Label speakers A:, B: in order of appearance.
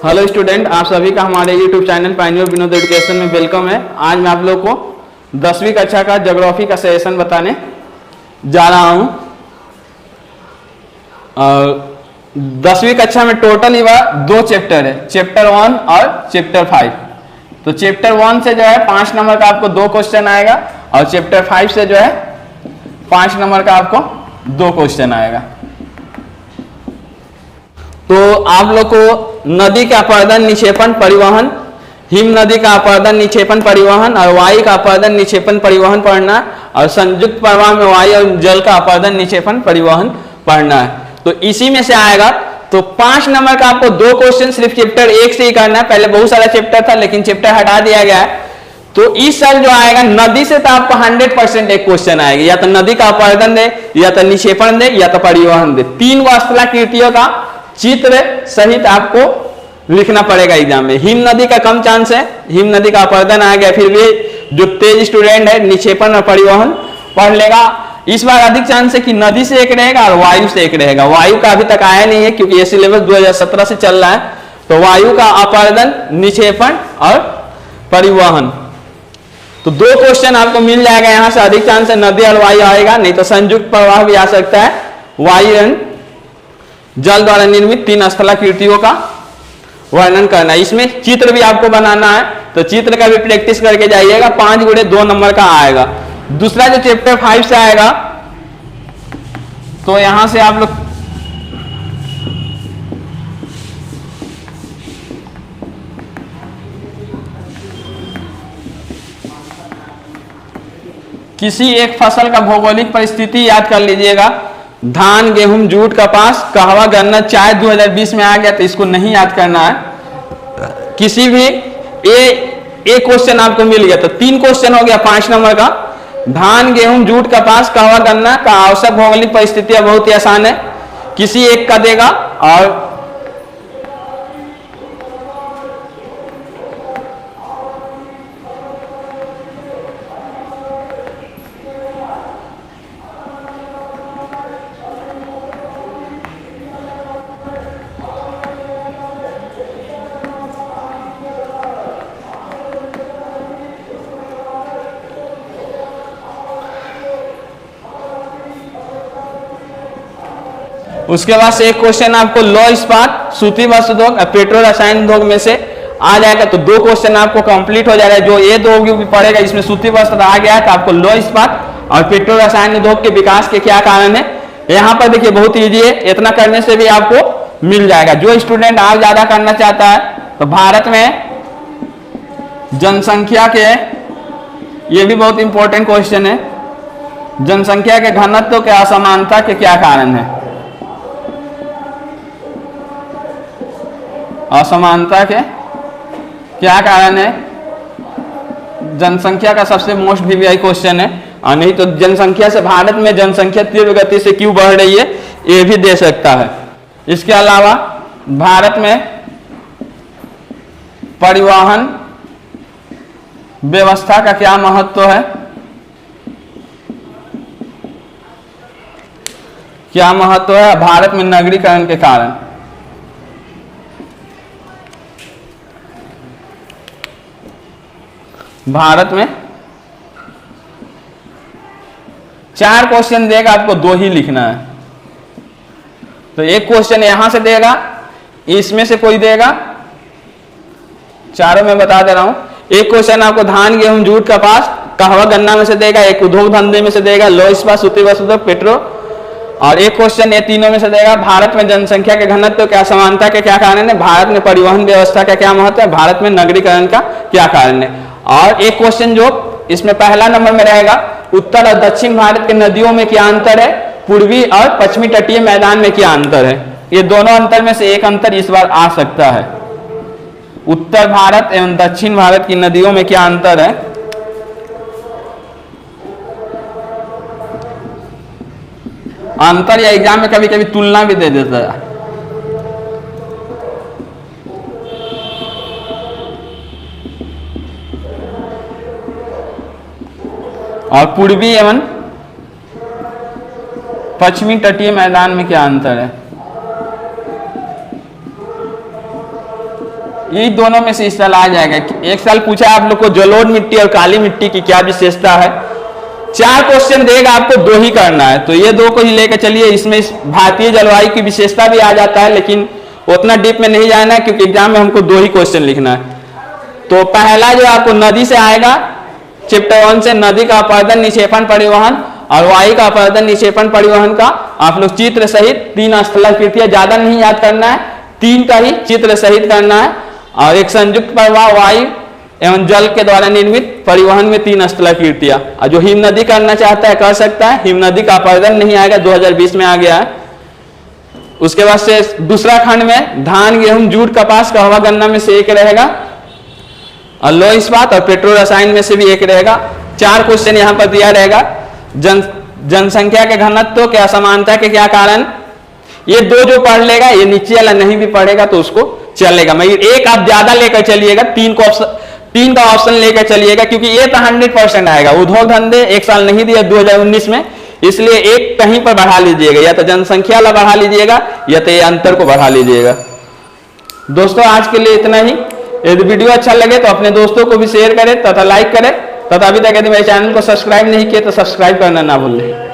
A: Hello student, आप सभी का हमारे YouTube channel Pioneer Vinod education में वेलकम है। आज मैं आप लोग को 10वीं कक्षा का ज्योग्राफी का सेशन बताने जा रहा हूं। 10वीं कक्षा में टोटल ही वह 2 चैप्टर है, चैप्टर 1 और चैप्टर 5। तो चैप्टर 1 से जो है 5 नंबर का आपको 2 क्वेश्चन आएगा और चैप्टर 5 से जो है 5 नंबर का आपको 2 क्वेश्चन आएगा। तो आप लोग को नदी का अपरदन, निक्षेपण, परिवहन, हिम नदी का अपरदन, निक्षेपण, परिवहन और वायु का अपरदन, निक्षेपण, परिवहन पढ़ना और संयुक्त प्रवाह में वायु और जल का अपरदन, निक्षेपण, परिवहन पढ़ना है। तो इसी में से आएगा। तो 5 नंबर का आपको 2 क्वेश्चन सिर्फ चैप्टर 1 से ही करना है। पहले बहुत सारा चैप्टर था लेकिन चैप्टर हटा दिया गया है। तो इस साल जो आएगा नदी से तो आपको 100% एक क्वेश्चन आएगा, या तो नदी का अपरदन दे, या तो निक्षेपण दे, या तो परिवहन दे। 3 स्थलाकृतियों का चित्र सहित आपको लिखना पड़ेगा एग्जाम में। हिम नदी का कम चांस है, हिम नदी का अपरदन आ गया, फिर भी जो तेज स्टूडेंट है निक्षेपण और परिवहन पढ़ लेगा। इस बार अधिक चांस है कि नदी से एक रहेगा और वायु से एक रहेगा। वायु का अभी तक आया नहीं है क्योंकि ये सिलेबस 2017 से चल रहा है। तो वायु का अपरदन, निक्षेपण और परिवहन, तो 2 क्वेश्चन आपको मिल जाएगा। यहां से अधिक चांस है नदी और वायु आएगा, नहीं तो संयुक्त प्रवाह भी आ सकता है। वायु एवं जल द्वारा निर्मित 3 स्थलाकृतियों का वर्णन करना है। इसमें चित्र भी आपको बनाना है, तो चित्र का भी प्रैक्टिस करके जाइएगा। 5 गुणे 2 नंबर का आएगा। दूसरा जो चैप्टर 5 से आएगा, तो यहां से आप लोग किसी एक फसल का भौगोलिक परिस्थिति याद कर लीजिएगा। धान, गेहूं, जूट, कपास, कहवा, गन्ना, चाय 2020 में आ गया, तो इसको नहीं याद करना है। किसी भी एक क्वेश्चन आपको मिल गया, तो 3 क्वेश्चन हो गया 5 नंबर का। धान, गेहूं, जूट, कपास, कहवा, गन्ना का आवश्यक भौगोलिक परिस्थितियां बहुत ही आसान है, किसी एक का देगा। और उसके बाद से एक क्वेश्चन आपको लौह इस्पात, सूती वस्त्र उद्योग, पेट्रो रसायन उद्योग में से आ जाएगा। तो 2 क्वेश्चन आपको कंप्लीट हो जाएगा। जो ये 2 भी पड़ेगा, इसमें सूती वस्त्र आ गया है, तो आपको लौह इस्पात और पेट्रो रसायन उद्योग के विकास के क्या कारण है, यहाँ पर देखिए बहुत ईजी है। इतना करने से भी आपको मिल जाएगा। जो स्टूडेंट और ज्यादा करना चाहता है, तो भारत में जनसंख्या के, ये भी बहुत इंपॉर्टेंट क्वेश्चन है, जनसंख्या के घनत्व के असमानता के क्या कारण है। असमानता के क्या कारण है, जनसंख्या का सबसे मोस्ट वीवीआई क्वेश्चन है। और नहीं तो जनसंख्या से, भारत में जनसंख्या तीव्र गति से क्यों बढ़ रही है, ये भी दे सकता है। इसके अलावा भारत में परिवहन व्यवस्था का क्या महत्व है, क्या महत्व है भारत में नगरीकरण के कारण। भारत में 4 क्वेश्चन देगा, आपको 2 ही लिखना है। तो एक क्वेश्चन यहां से देगा, इसमें से कोई देगा, चारों में बता दे रहा हूं। एक क्वेश्चन आपको धान, गेहूं, जूट, कपास, कहवा, गन्ना में से देगा, एक उद्योग धंधे में से देगा, लौह इस्पात, सूती वस्त्र उद्योग, पेट्रो, और एक क्वेश्चन ये तीनों में से देगा भारत में जनसंख्या के घनत्व के असमानता के क्या कारण है, भारत में परिवहन व्यवस्था का क्या महत्व है, भारत में नगरीकरण का क्या कारण है। और एक क्वेश्चन जो इसमें पहला नंबर में रहेगा, उत्तर और दक्षिण भारत के नदियों में क्या अंतर है, पूर्वी और पश्चिमी तटीय मैदान में क्या अंतर है। ये दोनों अंतर में से एक अंतर इस बार आ सकता है। उत्तर भारत एवं दक्षिण भारत की नदियों में क्या अंतर है। अंतर या एग्जाम में कभी कभी तुलना भी दे देता है। और पूर्वी एवं पश्चिमी तटीय मैदान में क्या अंतर है। ये दोनों में से इस साल आ जाएगा। एक साल पूछा आप लोग को जलोढ़ मिट्टी और काली मिट्टी की क्या विशेषता है। 4 क्वेश्चन देगा, आपको 2 ही करना है, तो ये 2 को ही लेकर चलिए। इसमें भारतीय जलवायु की विशेषता भी आ जाता है, लेकिन उतना डीप में नहीं जाना है क्योंकि एग्जाम में हमको 2 ही क्वेश्चन लिखना है। तो पहला जो आपको नदी से आएगा, चैप्टर 1 से, नदी का अपरदन, निक्षेपण, परिवहन और वायु का अपरदन, निक्षेपण, परिवहन का आप लोग चित्र सहित 3 स्थलाकृतियां, ज्यादा नहीं याद करना है, 3 का ही चित्र सहित करना है। और एक संयुक्त प्रवाह वायु एवं जल के द्वारा निर्मित परिवहन में 3 स्थलाकृतियां। और जो हिम नदी करना चाहता है कर सकता है। हिम नदी का अपरदन नहीं आएगा, 2020 में आ गया है। उसके बाद से दूसरा खंड में धान, गेहूं, जूट, कपास, कहवा, गन्ना में से एक रहेगा और लौह इस्पात और पेट्रो रसायन में से भी एक रहेगा। 4 क्वेश्चन यहाँ पर दिया रहेगा। जनसंख्या के घनत्व के असमानता के क्या कारण, ये 2 जो पढ़ लेगा, ये नीचे वाला नहीं भी पढ़ेगा तो उसको चलेगा। मैं एक आप ज्यादा लेकर चलिएगा, 3 का ऑप्शन लेकर चलिएगा क्योंकि ये तो 100% आएगा। उद्योग धंधे 1 साल नहीं दिया 2019 में, इसलिए एक कहीं पर बढ़ा लीजिएगा, या तो जनसंख्या वाला बढ़ा लीजिएगा या तो ये अंतर को बढ़ा लीजिएगा। दोस्तों आज के लिए इतना ही। यदि वीडियो अच्छा लगे तो अपने दोस्तों को भी शेयर करें तथा लाइक करें, तथा अभी तक यदि मेरे चैनल को सब्सक्राइब नहीं किए तो सब्सक्राइब करना ना भूलें।